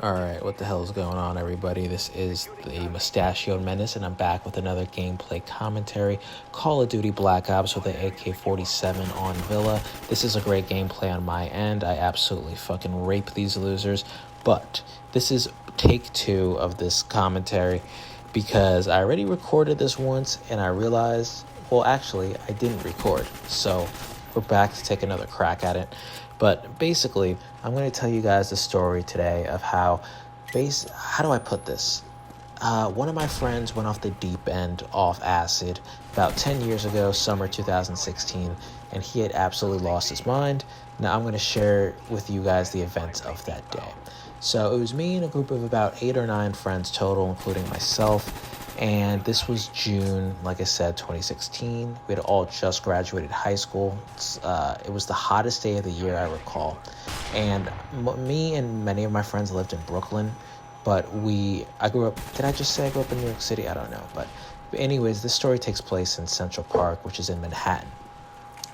Alright, what the hell is going on, everybody? This is the Mustachioed Menace, and I'm back with another gameplay commentary. Call of Duty Black Ops with the AK-47 on Villa. This is a great gameplay on my end. I absolutely fucking rape these losers. But this is take 2 of this commentary because I already recorded this once and I realized, well, actually, I didn't record. So we're back to take another crack at it. But basically, I'm going to tell you guys the story today of how do I put this? One of my friends went off the deep end off acid about 10 years ago, summer 2016, and he had absolutely lost his mind. Now I'm going to share with you guys the events of that day. So it was me and a group of about 8 or 9 friends total, including myself. And this was June, like I said, 2016. We had all just graduated high school. It was the hottest day of the year, I recall. And me and many of my friends lived in Brooklyn, but I grew up, did I just say I grew up in New York City? I don't know. But anyways, this story takes place in Central Park, which is in Manhattan.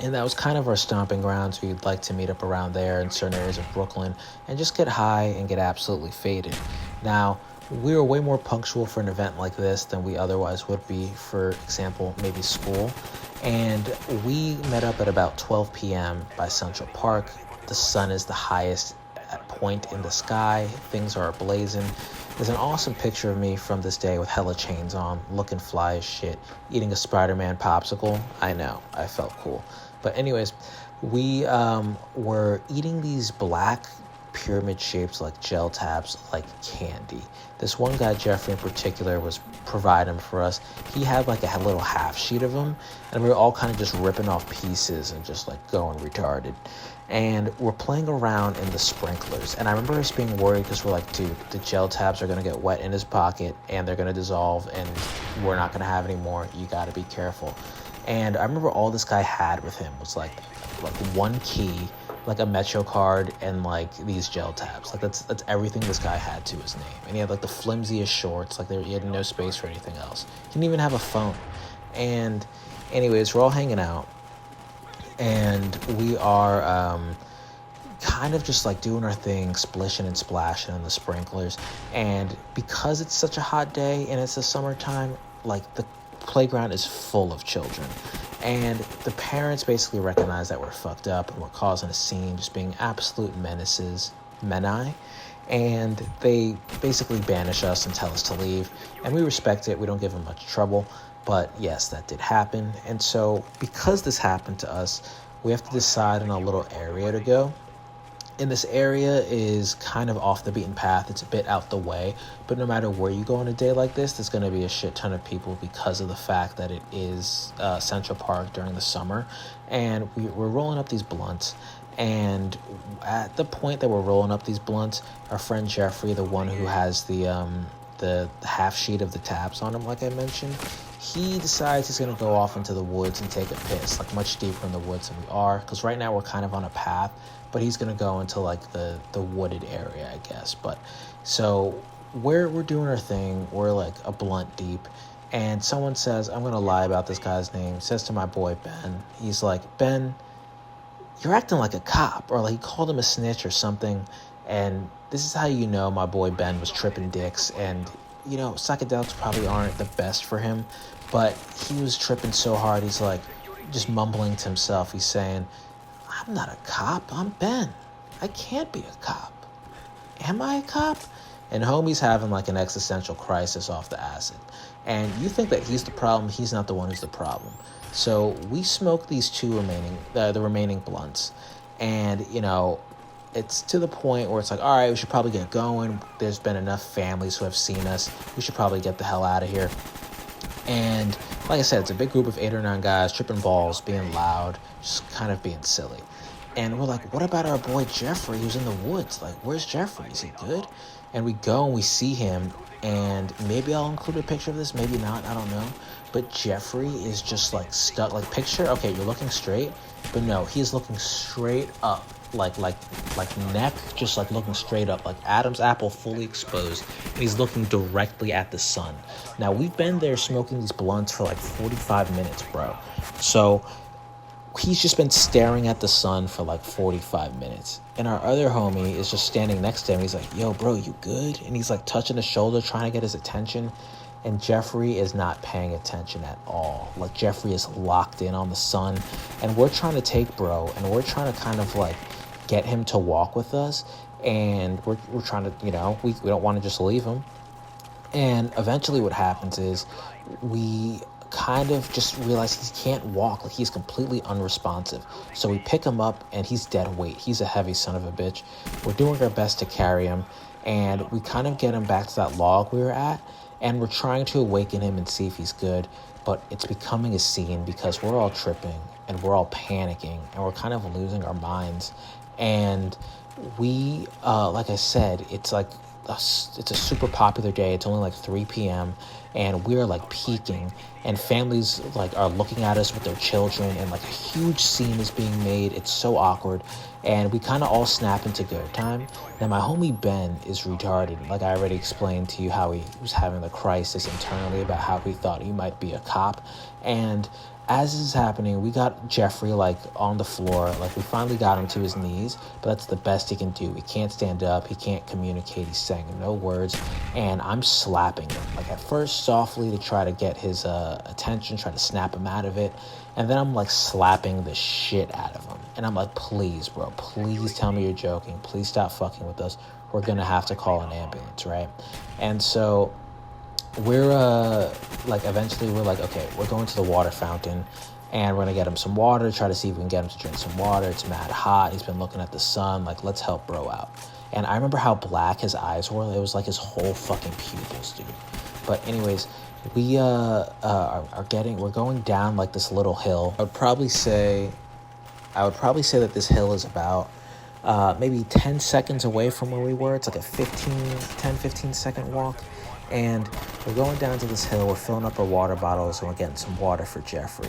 And that was kind of our stomping grounds. We'd like to meet up around there in certain areas of Brooklyn and just get high and get absolutely faded. Now, we were way more punctual for an event like this than we otherwise would be, for example, maybe school. And we met up at about 12 p.m. by Central Park. The sun is the highest point in the sky. Things are blazing. There's an awesome picture of me from this day with hella chains on, looking fly as shit, eating a Spider-Man popsicle. I know, I felt cool. But anyways, we were eating these black pyramid shapes like gel tabs like candy. This one guy, Jeffrey in particular, was providing them for us. He had like a little half sheet of them, and we were all kind of just ripping off pieces and just like going retarded. And we're playing around in the sprinklers. And I remember us being worried because we're like, dude, the gel tabs are going to get wet in his pocket and they're going to dissolve and we're not going to have any more. You got to be careful. And I remember all this guy had with him was like one key, like a Metro card, and like these gel tabs. Like that's everything this guy had to his name. And he had like the flimsiest shorts. Like he had no space for anything else. He didn't even have a phone. And anyways, we're all hanging out, and we are kind of just like doing our thing, splishing and splashing in the sprinklers. And because it's such a hot day and it's the summertime, like the playground is full of children. And the parents basically recognize that we're fucked up and we're causing a scene, just being absolute meni. And they basically banish us and tell us to leave. And we respect it. We don't give them much trouble. But yes, that did happen. And so because this happened to us, we have to decide on a little area to go. And this area is kind of off the beaten path. It's a bit out the way, but no matter where you go on a day like this, there's going to be a shit ton of people because of the fact that it is Central Park during the summer. And we're rolling up these blunts. And at the point that we're rolling up these blunts, our friend Jeffrey, the one who has the half sheet of the tabs on him, like I mentioned, he decides he's going to go off into the woods and take a piss, like much deeper in the woods than we are, because right now we're kind of on a path, but he's going to go into like the wooded area, I guess. But so we're doing our thing, we're like a blunt deep, and someone says, I'm going to lie about this guy's name, says to my boy Ben, he's like, Ben, you're acting like a cop, or like he called him a snitch or something. And this is how you know my boy Ben was tripping dicks. And you know, psychedelics probably aren't the best for him, but he was tripping so hard, he's like just mumbling to himself. He's saying, I'm not a cop, I'm Ben. I can't be a cop. Am I a cop? And homie's having like an existential crisis off the acid. And you think that he's the problem, he's not the one who's the problem. So we smoke these the remaining blunts. And, you know, it's to the point where it's like, all right, we should probably get going. There's been enough families who have seen us. We should probably get the hell out of here. And like I said, it's a big group of 8 or 9 guys tripping balls, being loud, just kind of being silly. And we're like, what about our boy Jeffrey who's in the woods? Like, where's Jeffrey? Is he good? And we go and we see him, and maybe I'll include a picture of this, maybe not, I don't know. But Jeffrey is just like stuck, like picture, okay, you're looking straight, but no, he's looking straight up, like neck, just like looking straight up, like Adam's apple fully exposed, and he's looking directly at the sun. Now, we've been there smoking these blunts for like 45 minutes, bro. So he's just been staring at the sun for like 45 minutes. And our other homie is just standing next to him. He's like, yo, bro, you good? And he's like touching his shoulder, trying to get his attention. And Jeffrey is not paying attention at all. Like, Jeffrey is locked in on the sun. And we're trying to take bro, and we're trying to kind of like get him to walk with us. And we're trying to, you know, we don't want to just leave him. And eventually what happens is we kind of just realize he can't walk. Like, he's completely unresponsive. So we pick him up, and he's dead weight. He's a heavy son of a bitch. We're doing our best to carry him, and we kind of get him back to that log we were at, and we're trying to awaken him and see if he's good. But it's becoming a scene because we're all tripping, and we're all panicking, and we're kind of losing our minds. And we, like I said, it's like it's a super popular day. It's only like 3 p.m. and we're like peaking, and families like are looking at us with their children, and like a huge scene is being made. It's so awkward, and we kind of all snap into go time. Now my homie Ben is retarded. Like, I already explained to you how he was having the crisis internally about how he thought he might be a cop. And as this is happening, we got Jeffrey like on the floor. Like, we finally got him to his knees, but that's the best he can do. He can't stand up. He can't communicate. He's saying no words. And I'm slapping him, like at first softly to try to get his attention, try to snap him out of it. And then I'm like slapping the shit out of him. And I'm like, please, bro, please tell me you're joking. Please stop fucking with us. We're going to have to call an ambulance, right? And so we're like, eventually we're like, okay, we're going to the water fountain, and we're gonna get him some water, try to see if we can get him to drink some water. It's mad hot. He's been looking at the sun. Like, let's help bro out. And I remember how black his eyes were. It was like his whole fucking pupils, dude. But anyways, we we're going down like this little hill. I would probably say that this hill is about maybe 10 seconds away from where we were. It's like a 15 second walk. And we're going down to this hill. We're filling up our water bottles, and we're getting some water for Jeffrey.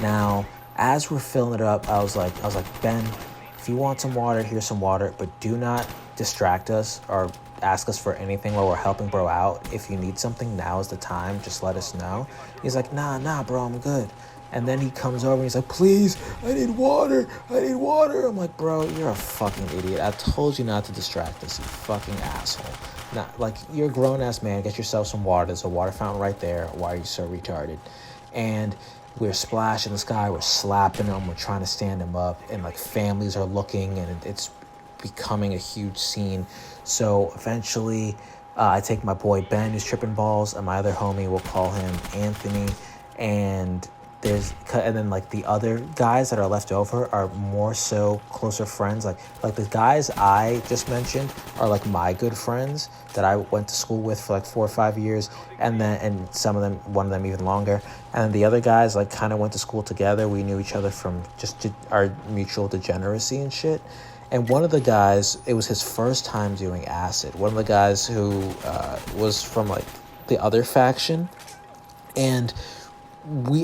Now, as we're filling it up, I was like, Ben, if you want some water, here's some water, but do not distract us or ask us for anything while we're helping bro out. If you need something, now is the time. Just let us know. He's like, nah, bro, I'm good. And then he comes over and he's like, please, I need water. I'm like, bro, you're a fucking idiot. I told you not to distract us, you fucking asshole. Not like, you're a grown-ass man. Get yourself some water. There's a water fountain right there. Why are you so retarded? And we're splashing this guy. We're slapping him. We're trying to stand him up. And like, families are looking, and it's becoming a huge scene. So eventually, I take my boy Ben, who's tripping balls, and my other homie, we'll call him Anthony. And then like the other guys that are left over are more so closer friends. Like the guys I just mentioned are like my good friends that I went to school with for like 4 or 5 years, and some of them, one of them even longer. And then the other guys like kind of went to school together. We knew each other from just our mutual degeneracy and shit. And one of the guys, it was his first time doing acid. One of the guys who was from like the other faction, and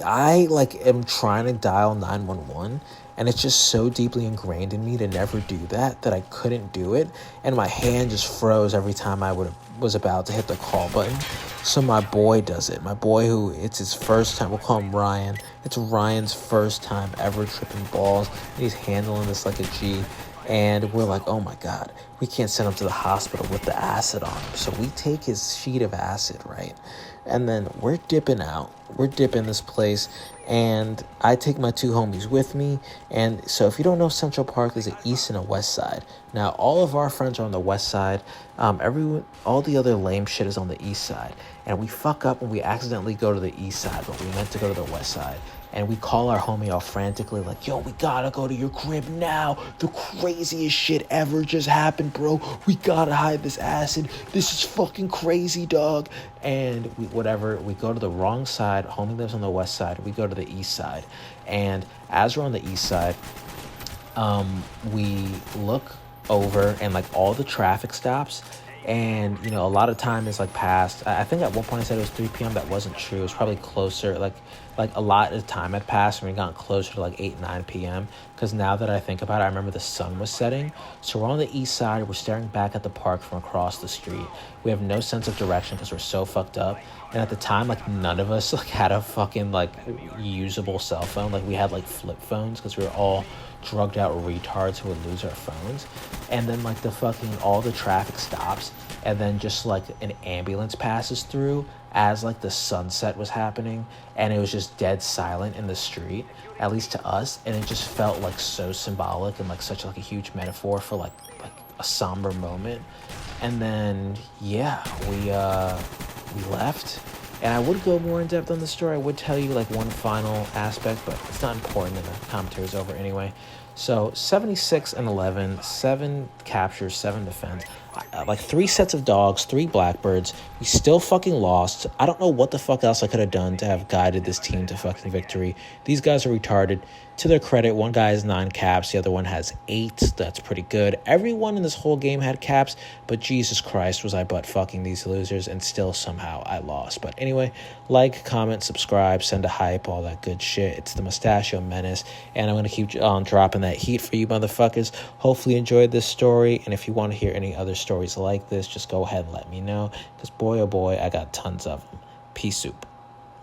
I like am trying to dial 911, and it's just so deeply ingrained in me to never do that I couldn't do it, and my hand just froze every time I was about to hit the call button. So my boy does it. My boy, who it's his first time, we'll call him Ryan. It's Ryan's first time ever tripping balls, and he's handling this like a G. And we're like, oh my God, we can't send him to the hospital with the acid on him. So we take his sheet of acid, right? And then we're dipping out. We're dipping this place. And I take my 2 homies with me. And so if you don't know Central Park, there's an east and a west side. Now, all of our friends are on the west side. All the other lame shit is on the east side. And we fuck up and we accidentally go to the east side, but we meant to go to the west side. And we call our homie all frantically like, yo, we gotta go to your crib now. The craziest shit ever just happened, bro. We gotta hide this acid. This is fucking crazy, dog. And we go to the wrong side. Homie lives on the west side. We go to the east side. And as we're on the east side, we look over, and like all the traffic stops And, you know, a lot of time is like passed. I think at one point I said it was 3 p.m. That wasn't true. It was probably closer. Like a lot of time had passed and we got closer to like 8, 9 p.m. Because now that I think about it, I remember the sun was setting. So we're on the east side. We're staring back at the park from across the street. We have no sense of direction because we're so fucked up. And at the time, like, none of us like had a fucking like usable cell phone. Like, we had like flip phones because we were all drugged out retards who would lose our phones. And then like the fucking all the traffic stops, and then just like an ambulance passes through as like the sunset was happening, and it was just dead silent in the street, at least to us. And it just felt like so symbolic and like such like a huge metaphor for like a somber moment. And then yeah, we left. And I would go more in depth on the story. I would tell you like one final aspect, but it's not important, and the commentary is over anyway. So 76-11, 7 captures, 7 defends. Like 3 sets of dogs, 3 blackbirds. We still fucking lost. I don't know what the fuck else I could have done to have guided this team to fucking victory. These guys are retarded. To their credit, one guy has 9 caps, the other one has 8. That's pretty good. Everyone in this whole game had caps, but Jesus Christ, was I butt fucking these losers, and still somehow I lost. But anyway, like, comment, subscribe, send a hype, all that good shit. It's the Mustachio Menace, and I'm going to keep dropping that heat for you motherfuckers. Hopefully you enjoyed this story, and if you want to hear any other stories like this, just go ahead and let me know, because boy, oh boy, I got tons of them. Peace soup.